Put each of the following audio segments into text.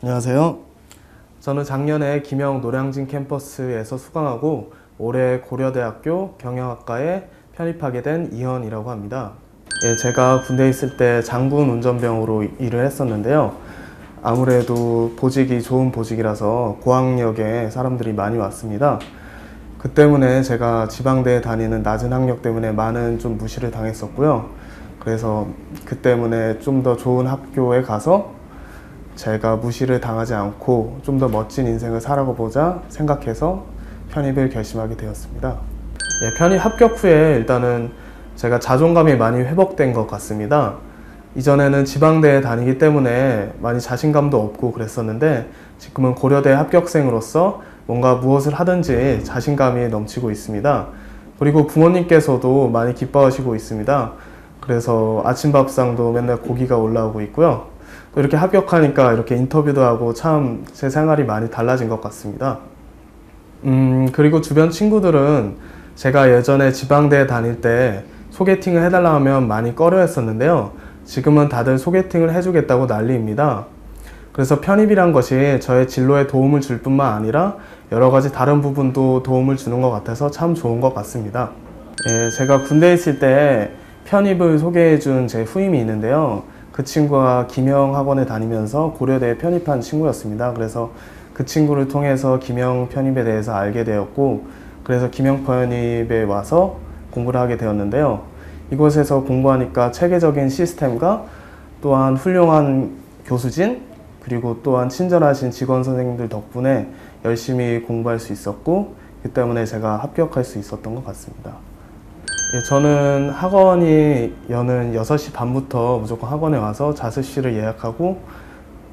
안녕하세요. 저는 작년에 김영 노량진 캠퍼스에서 수강하고 올해 고려대학교 경영학과에 편입하게 된 이현이라고 합니다. 제가 군대에 있을 때 장군 운전병으로 일을 했었는데요. 아무래도 보직이 좋은 보직이라서 고학력에 사람들이 많이 왔습니다. 그 때문에 제가 지방대에 다니는 낮은 학력 때문에 많은 좀 무시를 당했었고요. 그래서 그 때문에 좀 더 좋은 학교에 가서 제가 무시를 당하지 않고 좀 더 멋진 인생을 살아보자 생각해서 편입을 결심하게 되었습니다. 편입 합격 후에 일단은 제가 자존감이 많이 회복된 것 같습니다. 이전에는 지방대에 다니기 때문에 많이 자신감도 없고 그랬었는데 지금은 고려대 합격생으로서 뭔가 무엇을 하든지 자신감이 넘치고 있습니다. 그리고 부모님께서도 많이 기뻐하시고 있습니다. 그래서 아침밥상도 맨날 고기가 올라오고 있고요. 또 이렇게 합격하니까 이렇게 인터뷰도 하고 참 제 생활이 많이 달라진 것 같습니다. 그리고 주변 친구들은 제가 예전에 지방대에 다닐 때 소개팅을 해달라 하면 많이 꺼려 했었는데요. 지금은 다들 소개팅을 해주겠다고 난리입니다. 그래서 편입이란 것이 저의 진로에 도움을 줄 뿐만 아니라 여러 가지 다른 부분도 도움을 주는 것 같아서 참 좋은 것 같습니다. 제가 군대에 있을 때 편입을 소개해준 제 후임이 있는데요. 그 친구가 김영 학원에 다니면서 고려대에 편입한 친구였습니다. 그래서 그 친구를 통해서 김영 편입에 대해서 알게 되었고, 그래서 김영 편입에 와서 공부를 하게 되었는데요. 이곳에서 공부하니까 체계적인 시스템과 또한 훌륭한 교수진, 그리고 또한 친절하신 직원 선생님들 덕분에 열심히 공부할 수 있었고, 그 때문에 제가 합격할 수 있었던 것 같습니다. 저는 학원이 여는 6시 반부터 무조건 학원에 와서 자습실을 예약하고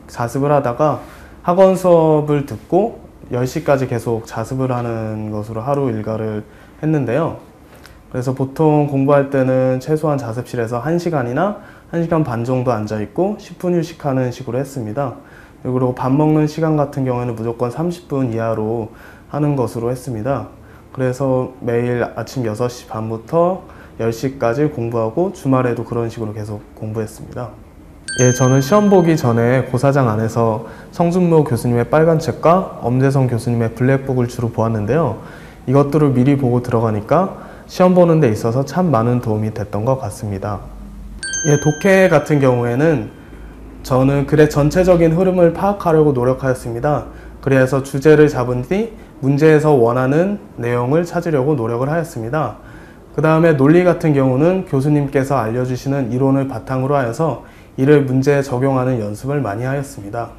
자습을 하다가 학원 수업을 듣고 10시까지 계속 자습을 하는 것으로 하루 일과를 했는데요. 그래서 보통 공부할 때는 최소한 자습실에서 1시간이나 1시간 반 정도 앉아있고 10분 휴식하는 식으로 했습니다. 그리고 밥 먹는 시간 같은 경우에는 무조건 30분 이하로 하는 것으로 했습니다. 그래서 매일 아침 6시 반부터 10시까지 공부하고 주말에도 그런 식으로 계속 공부했습니다. 저는 시험 보기 전에 고사장 안에서 성준모 교수님의 빨간 책과 엄재성 교수님의 블랙북을 주로 보았는데요. 이것들을 미리 보고 들어가니까 시험 보는 데 있어서 참 많은 도움이 됐던 것 같습니다. 독해 같은 경우에는 저는 글의 전체적인 흐름을 파악하려고 노력하였습니다. 그래서 주제를 잡은 뒤 문제에서 원하는 내용을 찾으려고 노력을 하였습니다. 그 다음에 논리 같은 경우는 교수님께서 알려주시는 이론을 바탕으로 하여서 이를 문제에 적용하는 연습을 많이 하였습니다.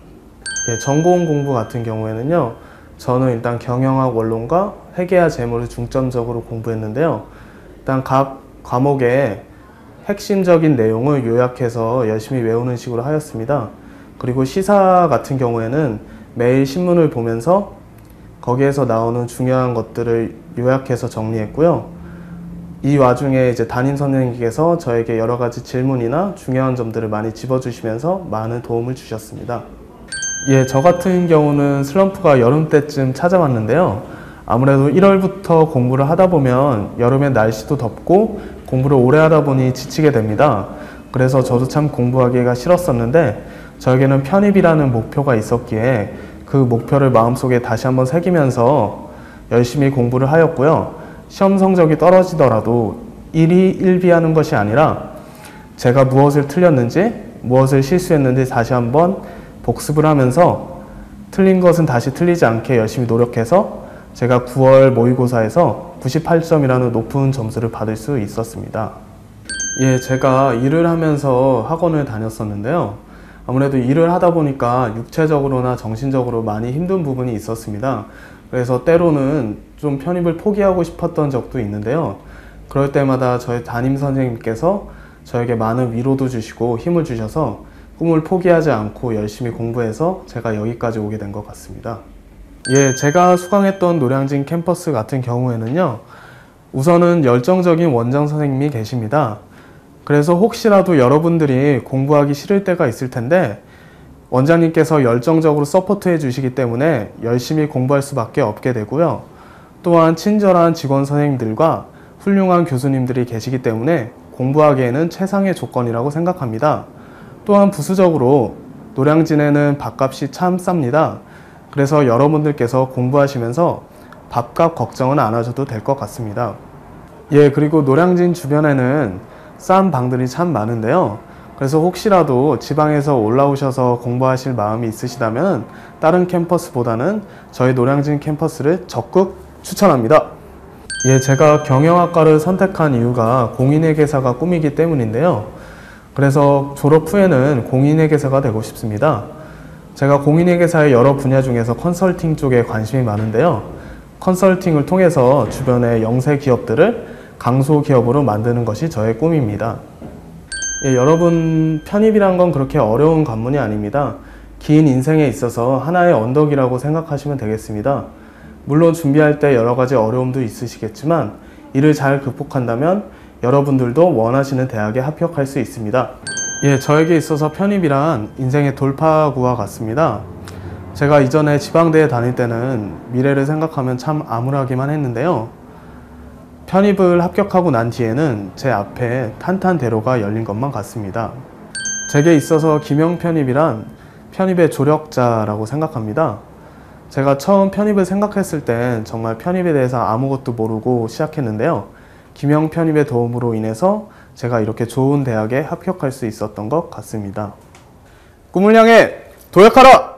전공 공부 같은 경우에는요, 저는 일단 경영학 원론과 회계와 재무를 중점적으로 공부했는데요. 일단 각 과목의 핵심적인 내용을 요약해서 열심히 외우는 식으로 하였습니다. 그리고 시사 같은 경우에는 매일 신문을 보면서 거기에서 나오는 중요한 것들을 요약해서 정리했고요. 이 와중에 이제 담임 선생님께서 저에게 여러 가지 질문이나 중요한 점들을 많이 집어주시면서 많은 도움을 주셨습니다. 저 같은 경우는 슬럼프가 여름 때쯤 찾아왔는데요. 아무래도 1월부터 공부를 하다 보면 여름에 날씨도 덥고 공부를 오래 하다 보니 지치게 됩니다. 그래서 저도 참 공부하기가 싫었었는데 저에게는 편입이라는 목표가 있었기에 그 목표를 마음속에 다시 한번 새기면서 열심히 공부를 하였고요. 시험 성적이 떨어지더라도 일희일비하는 것이 아니라 제가 무엇을 틀렸는지 무엇을 실수했는지 다시 한번 복습을 하면서 틀린 것은 다시 틀리지 않게 열심히 노력해서 제가 9월 모의고사에서 98점이라는 높은 점수를 받을 수 있었습니다. 제가 일을 하면서 학원을 다녔었는데요. 아무래도 일을 하다 보니까 육체적으로나 정신적으로 많이 힘든 부분이 있었습니다. 그래서 때로는 좀 편입을 포기하고 싶었던 적도 있는데요. 그럴 때마다 저희 담임 선생님께서 저에게 많은 위로도 주시고 힘을 주셔서 꿈을 포기하지 않고 열심히 공부해서 제가 여기까지 오게 된 것 같습니다. 제가 수강했던 노량진 캠퍼스 같은 경우에는요, 우선은 열정적인 원장 선생님이 계십니다. 그래서 혹시라도 여러분들이 공부하기 싫을 때가 있을 텐데 원장님께서 열정적으로 서포트해 주시기 때문에 열심히 공부할 수밖에 없게 되고요. 또한 친절한 직원 선생님들과 훌륭한 교수님들이 계시기 때문에 공부하기에는 최상의 조건이라고 생각합니다. 또한 부수적으로 노량진에는 밥값이 참 쌉니다. 그래서 여러분들께서 공부하시면서 밥값 걱정은 안 하셔도 될 것 같습니다. 예, 그리고 노량진 주변에는 싼 방들이 참 많은데요. 그래서 혹시라도 지방에서 올라오셔서 공부하실 마음이 있으시다면 다른 캠퍼스보다는 저희 노량진 캠퍼스를 적극 추천합니다. 예, 제가 경영학과를 선택한 이유가 공인회계사가 꿈이기 때문인데요. 그래서 졸업 후에는 공인회계사가 되고 싶습니다. 제가 공인회계사의 여러 분야 중에서 컨설팅 쪽에 관심이 많은데요. 컨설팅을 통해서 주변의 영세 기업들을 강소 기업으로 만드는 것이 저의 꿈입니다. 예, 여러분, 편입이란 건 그렇게 어려운 관문이 아닙니다. 긴 인생에 있어서 하나의 언덕이라고 생각하시면 되겠습니다. 물론 준비할 때 여러 가지 어려움도 있으시겠지만 이를 잘 극복한다면 여러분들도 원하시는 대학에 합격할 수 있습니다. 예, 저에게 있어서 편입이란 인생의 돌파구와 같습니다. 제가 이전에 지방대에 다닐 때는 미래를 생각하면 참 암울하기만 했는데요. 편입을 합격하고 난 뒤에는 제 앞에 탄탄대로가 열린 것만 같습니다. 제게 있어서 김영편입이란 편입의 조력자라고 생각합니다. 제가 처음 편입을 생각했을 땐 정말 편입에 대해서 아무것도 모르고 시작했는데요. 김영편입의 도움으로 인해서 제가 이렇게 좋은 대학에 합격할 수 있었던 것 같습니다. 꿈을 향해 도약하라!